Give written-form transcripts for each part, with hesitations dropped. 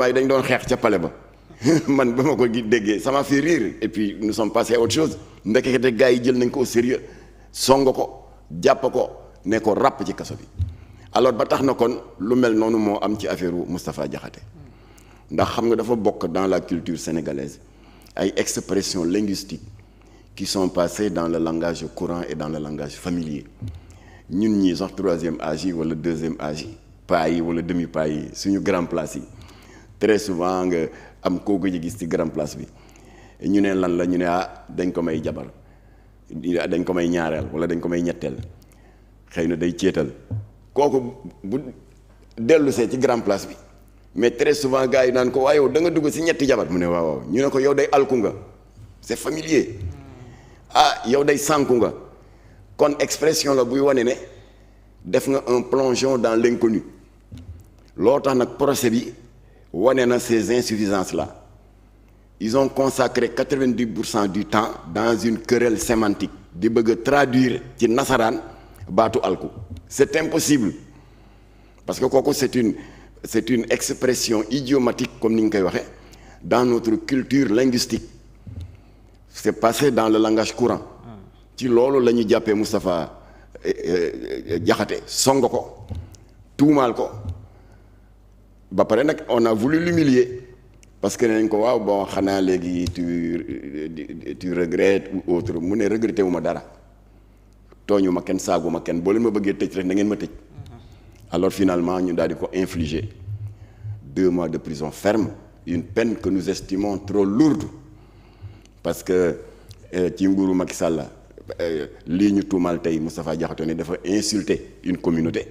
waaye dañ doon xeex ca palais ba man ba ma ko déggee ça m'a fait rire et puis nous sommes passés à autre chose ndekete gars yi jël nañ ko au sérieux song ko jàpp ko ne ko ràpp ci kaso bi alors ba tax na kon lu mel noonu moo am ci affaire Moustapha Diakhaté ndax xam nga dafa bokk dans la culture sénégalaise ay expressions linguistiques qui sont passées dans le langage courant et dans le langage familier ñun ñii sax troisième âge yi wala deuxième âge yi paa yi wala demi paa yi suñu grand place yi très souvent nga am kooku ji gis ci grand place bi ñu ne lan la ñu ne dañ ko may jabar dañ ko may ñaareel wala dañ ko may ñetteel xëy na day céetal kooku bu dellu see ci grand place bi mais très souvent gars yi naan ko waaye yow da nga dugg ci ñetti jabar mu ne waaw ñu ne ko yow day alku nga c'est familier yow day sànku nga kon expression la buy wane ne def nga un plongeon dans l'inconnu loo tax nag procès bi wane na ces insuffisances là ils ont consacré 90% du temps dans une querelle sémantique di bëgg a traduire ci nasaraan baatu alku c'est impossible parce que kooku c'est une expression idiomatique comme ni ñu koy waxee dans notre culture linguistique c'est passé dans le langage courant ci loolu la ñu jàppee Moustapha Diakhaté song ko tuumaal ko ba pare nag on a voulu l'humilier parce que nañ ko waaw bon xanaa léegi tu regrettes ou autre mu ne regretté wu ma dara tooñu ma kenn saagu ma kenn boo leen ma bëggee tëj rek na ngeen ma tëj alors finalement ñu daal di ko infliger 2 mois de prison ferme une peine que nous estimons trop lourde parce que ci nguuru Macky Sall lii ñu tuumaal tey Moustapha Diakhaté ne dafa insulter une communauté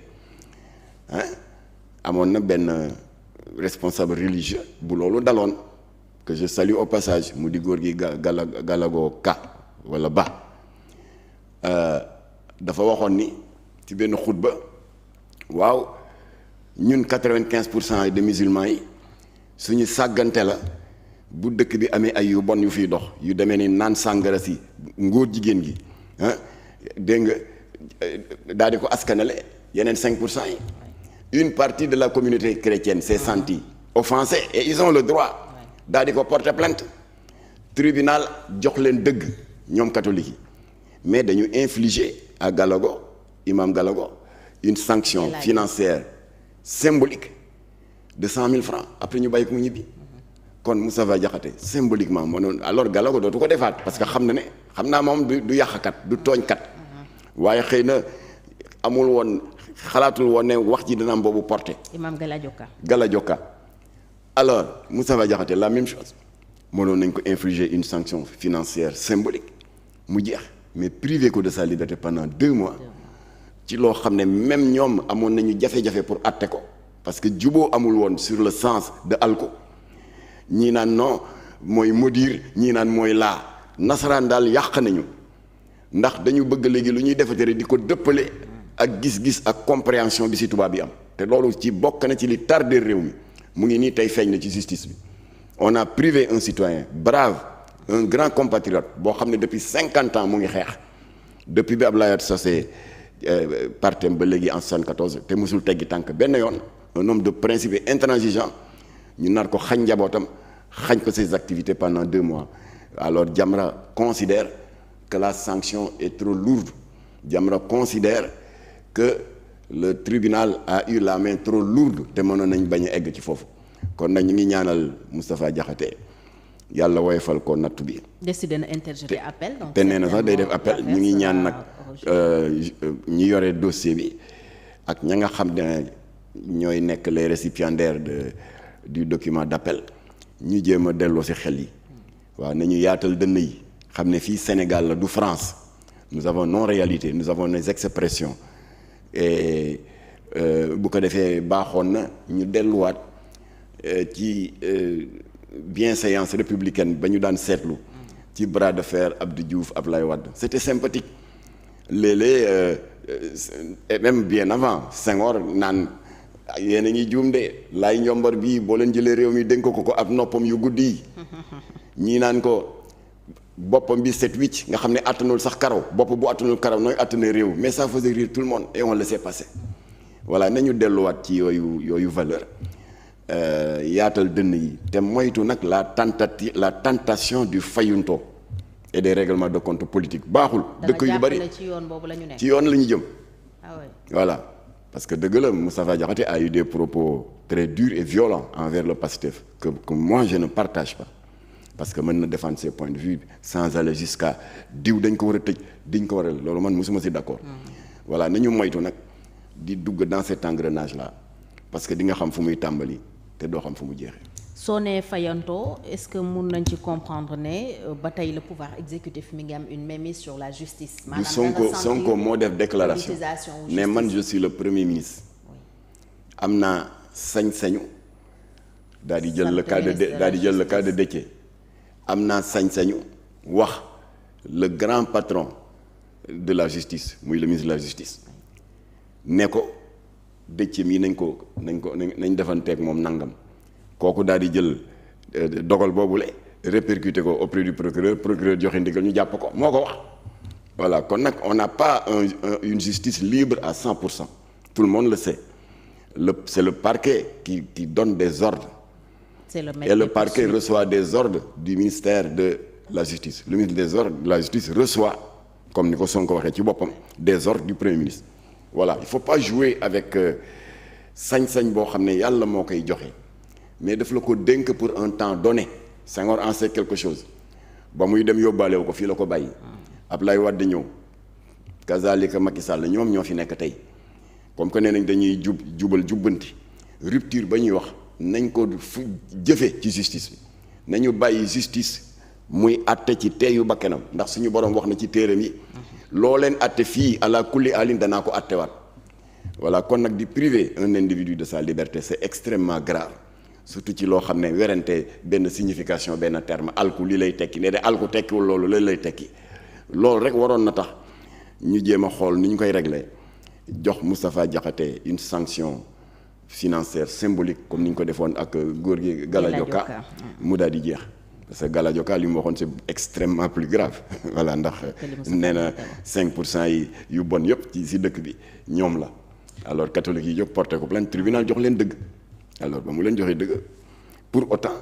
amoon na benn responsable religieux bu loolu daloon que je salue au passage mu di góor gi Galago Ka wala Ba dafa waxoon ni ci benn xutba waaw ñun 95% de musulmans yi suñu sàggante la bu dëkk bi amee ay yu bon yu fiy dox yu demee ni naan sàngara si ngóor jigéen gi dégg nga daal di ko askanale yeneen 5% yi une partie de la communauté chrétienne s'est sentie offensée et ils ont le droit daal di ko porter plainte tribunal jox leen dëgg ñoom catholiques yi mais dañu infliger à Galago imam Galago une sanction financière symbolique de 100 000 francs après ñu bàyyi ko mu ñibbi kon Moustapha Diakhaté symboliquement mënoon alors Galago dootu ko defaat parce que xam naa moom du yàqkat du tooñkat waaye xëy na amul woon xalaatul woon ne wax ji dina am boobu porté. Imam Galajoka alors Moustapha Diakhaté la même chose mënoon nañ ko infliger une sanction financière symbolique mu jeex mais privé ko de sa liberté pendant 2 mois ci loo xam ne même ñoom amoon nañu jafe-jafe pour atte ko parce que juboo amul woon sur le sens de alko ñii naan non mooy maudire ñii naan mooy laa nasaraan daal yàq nañu ndax dañu bëgg léegi lu ñuy defatere di ko dëppale ak gis-gis ak compréhension bi ci tubaab bi am te loolu ci bokk na ci li tardé réew mi mu ngi nii tey feeñ na ci justice bi on a privé un citoyen brave un grand compatriote boo xam ne depuis 50 ans mu ngi xeex depuis bi Abdoulaye Wade sosé partem ba léegi en 74 te mosul teggi tànk benn yoon un homme de principe et intransigeant ñu nar ko xañ njabootam xañ ko ses activités pendant 2 mois alors Jamra considère que la sanction est trop lourde Jamra considère que le tribunal a eu la main trop lourde te mënoon nañ bañ a egg ci foofu kon nag ñu ngi ñaanal Moustapha Diakhaté yàlla woyofal ko nattu bi. décidé na interjeter appel. donc te nee na sax day def appel ñu ngi ñaan nag ñi yore dossier bi ak ña nga xam ne ñooy nekk les récipiendaires du document d'appel ñu jéem a delloo ci xel yi waaw nañu yaatal dënn yi xam ne fii Sénégal la du France nous avons nos réalités nous avons nos expressions et bu ko defee baaxoon na ñu delluwaat ci bienséance républicaine ba ñu daan seetlu ci bras de fer Abdou Diouf Abdoulaye Wade c'était sympathique léeg-léeg et même bien avant Senghor naan yéen a ngi juum de laay njombar bii boo leen jëlee réew mi dénk ko ab noppam yu guddi yi ñii naan ko boppam bi set wicc nga xam ne attanul sax karaw bopp bu attanul karaw nooy attane réew mais ça faisait rire tout le monde et on le laissait passer voilà nañu delluwaat ci yooyu valeur yaatal dënn yi te moytu nag la tentation du fayunto et des règlements de compte politique baaxul. dëkk yu bari ci yoon boobu la ñu nekk. ci yoon la ñu jëm. Ah ouais. Voilà parce que dëgg la Moustapha Diakhaté a eu des propos très durs et violents envers le PASTEF que moi je ne partage pas parce que mën na défendre ses points de vue sans aller jusqu'à diw dañ ko war a tëj diñ ko war a loolu man mosuma si d'accord. Voilà nañu moytu nag di dugg dans cet engrenage là parce que di nga xam fu muy tàmbali te doo xam fu mu jeexee. soo nee fayantoo est-ce que mun nañ ci comprendre ne ba tey le pouvoir exécutif mi ngi am une mainmise sur la justice. du Sonko moo def déclaration mais man je suis le premier ministre. am naa sañ-sañu daal di jël le cas de Déthié am naa sañ-sañu wax le grand patron de la justice muy le ministre de la justice ne ko Déthié mii nañ defanteeg moom nangam. kooku daal di jël dogal boobule répercuté ko auprès du procureur joxe ndigal ñu jàpp ko moo ko wax voilà kon nag on n'a pas une justice libre à 100%. Tout le monde le sait c'est le parquet qui donne des ordres et le parquet reçoit des ordres du ministère de la justice. Le ministre des ordres de la justice reçoit comme ni ko Sonko waxee ci boppam des ordres du premier ministre. Voilà il faut pas jouer avec sañ-sañ boo xam ne yàlla moo koy joxe. Mais daf la ko dénk pour un temps donné Senghor en sait quelque chose ba muy dem yóbbaalewu ko fii la ko bàyyi Ablaye Wade ñëw kazalika Macky Sall ñoom ñoo fi nekk tey comme que nee nañ dañuy jubbanti rupture ba ñuy wax nañ ko jëfe ci justice bi nañu bàyyi justice muy àtte ci teeyu bakkanam ndax suñu borom wax na ci téeram yi loo leen àtte fii ala kulli alin danaa ko àttewaat voilà kon nag di priver un individu de sa liberté c'est extrêmement grave. Surtout ci loo xam ne werante benn signification benn terme alku li lay tekki ne de alku tekkiwul loolu la lay tekki loolu rek waroon na tax ñu jéem a xool ni ñu koy régler jox Moustapha Diakhaté une sanction financière symbolique comme ni ñu ko defoon ak góor gi Galadio Ka mu daal di jeex parce que Galadio Ka li mu waxoon c'est extrêmement plus grave voilà ndax nee na 5% yi yu bon yëpp ci si dëkk bi ñoom la alors catholique yi jóg porté ko plainte tribunal jox leen dëgg. Alors ba mu leen joxee dëgg pour autant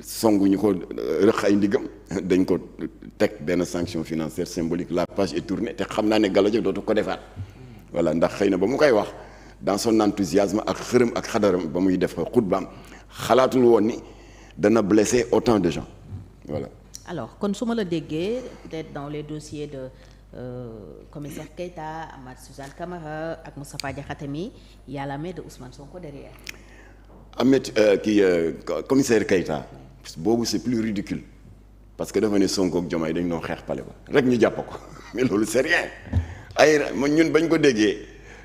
songuñu ko rëq ay ndigam dañ ko teg benn sanction financière symbolique la page est tournée te xam naa ne Galadio dootu ko defaat voilà ndax xëy na ba mu koy wax dans son enthousiasme ak xërëm ak xadaram ba muy def xutbaam xalaatul woon ni dana blesser autant de gens voilà. Alors kon su ma la déggee peut-être dans les dossiers de commissaire Keita Amath Suzanne Camara ak Moustapha Diakhaté mi y a la main de Ousmane Sonko derrière. Commissaire Keita boobu c'est plus ridicule parce que dafa ne Sonko ak Diomaye dañ doon xeex pale ba rek ñu jàpp ko mais loolu c'est rien ñun bañ ko déggee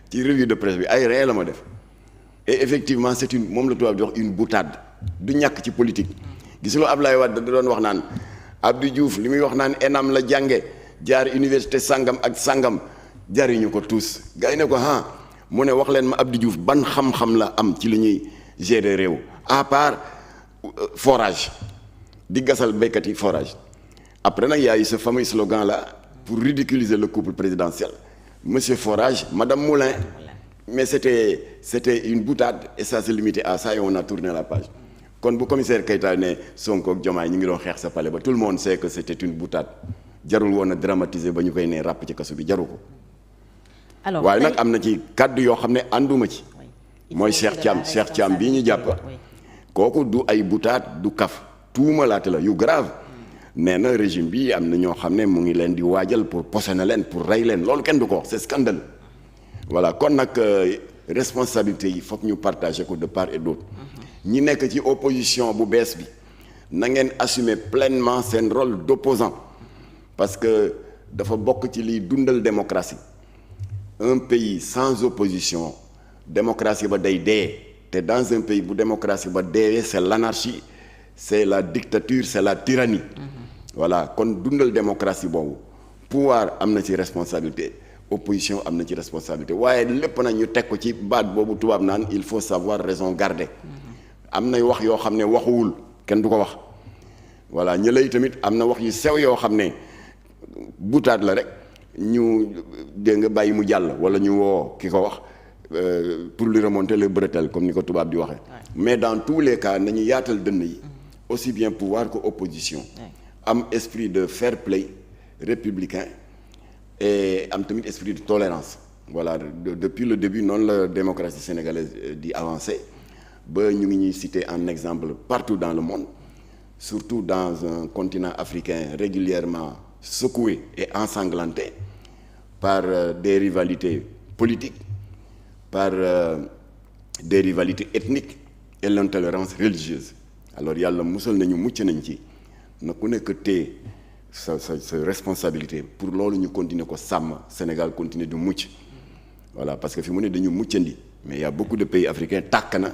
ci revue de presse bi ay rien la ma def et effectivement c'est moom la tubaab di wax une boutade du ñàkk ci politique. gisuloo Ablaye Wade da doon wax naan Abdou Diouf li muy wax naan ENAM la jànge jaar université sangam ak sangam jariñu ko tous gars yi ne ko mu ne wax leen ma Abdou Diouf ban xam-xam la am ci li ñuy gérer réew à part forage di gasal béykat yi forage après nag y a eu ce fameux slogan là pour ridiculiser le couple présidentiel monsieur forage madame Moulin mais c'était une boutade et ça s'est limité à ça et on a tourné la page kon bu commissaire Keita ne Sonko ak Diomaye ñu ngi doon xeex sa palais ba tout le monde sait que c'était une boutade jarul woon a dramatiser ba ñu koy nee ràpp ci kaso bi jaru ko. alors waaye nag am na ci kàddu yoo xam ne ànduma ci. mooy Cheikh Thiam bii ñu jàpp. kooku du ay boutade du kaf tuumalaate la yu grave. nee na régime bi am na ñoo xam ne mu ngi leen di waajal pour posséder leen pour rey leen loolu kenn du ko wax c'est scandaleux. voilà kon nag responsabilité yi foog ñu partager ko de part et d'autre. ñi nekk ci opposition bu bees bi na ngeen assumer pleinement seen rôle d'opposant parce que dafa bokk ci liy dundal démocratie un pays sans opposition démocratie ba day dee te dans un pays bu démocratie ba deewee c'est l'anarchie c'est la dictature c'est la tyrannie voilà kon dundal démocratie boobu pouvoir am na ci responsabilité opposition am na ci responsabilité waaye lépp na ñu teg ko ci baat boobu tubaab naan il faut savoir raison garder am na wax yoo xam ne waxuwul kenn du ko wax voilà ñëlay tamit am na wax yu sew yoo xam ne butaat la rek ñu dégg nga bàyyi mu jàll wala ñu woo ki ko wax pour lui remonter les bretelles comme ni ko tubaab di waxee. mais dans tous les cas nañu yaatal dënn yi. aussi bien pouvoir que opposition. am esprit de fair play républicain et am tamit esprit de tolérance. voilà depuis le début noonu la démocratie sénégalaise di avancer ba ñu ngi ñuy citer en exemple partout dans le monde surtout dans un continent africain régulièrement secoué et ensanglanté par des rivalités politiques, par des rivalités ethniques et l'intolérance religieuse. Alors yàlla musal nañu mucc nañ ci na ku nekk téye sa responsabilité pour loolu ñu continuer ko sàmm Sénégal continuer du mucc. voilà parce que fi mu ne dañu muccandi mais il y a beaucoup de pays africains tàkk na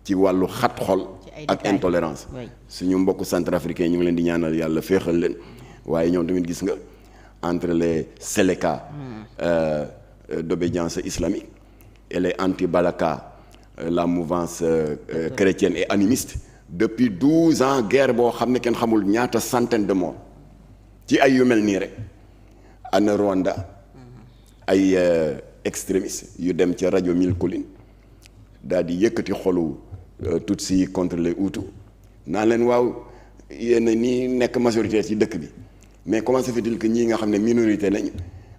ci wàllu xat xol ak intolérance suñu mbokk centrafricain ñu ngi leen di ñaanal yàlla féexal leen waaye ñoom tamit gis nga entre les Séléka d'obédience islamique et les anti-Balaka la mouvance chrétienne et animiste depuis 12 ans guerre boo xam ne kenn xamul ñaata centaine de morts ci ay yu mel nii rek ana Rwanda ay extrémistes yu dem ca rajo Mille Collines daal di yëkkati xolu Tutsi contre les Hutus naa leen waaw yéen nii nekk majorité ci dëkk bi mais comment se fait-il que ñii nga xam ne minorité lañ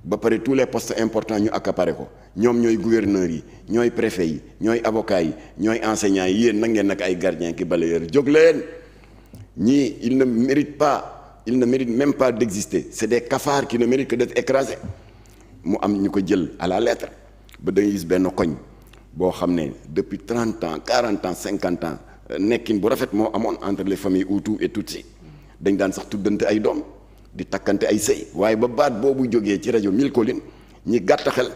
ba pare tous les postes importants ñu accaparé ko ñoom ñooy gouverneurs yi ñooy préfets yi ñooy avocats yi ñooy enseignants yi yéen na ngeen nag ay gardiens ki balayeurs jóg leen ñii ils ne méritent même pas d'exister c'est des cafards qui ne méritent que d'être écrasés mu am ñu ko jël à la lettre ba da ngay gis benn koñ boo xam ne depuis 30 ans 40 ans 50 ans nekkin bu rafet moo amoon entre les familles Hutu et Tutsi dañ daan sax tuddante ay doom di takkante ay sëy waaye ba baat boobu jógee ci rajo Mille Collines ñi gàtt xel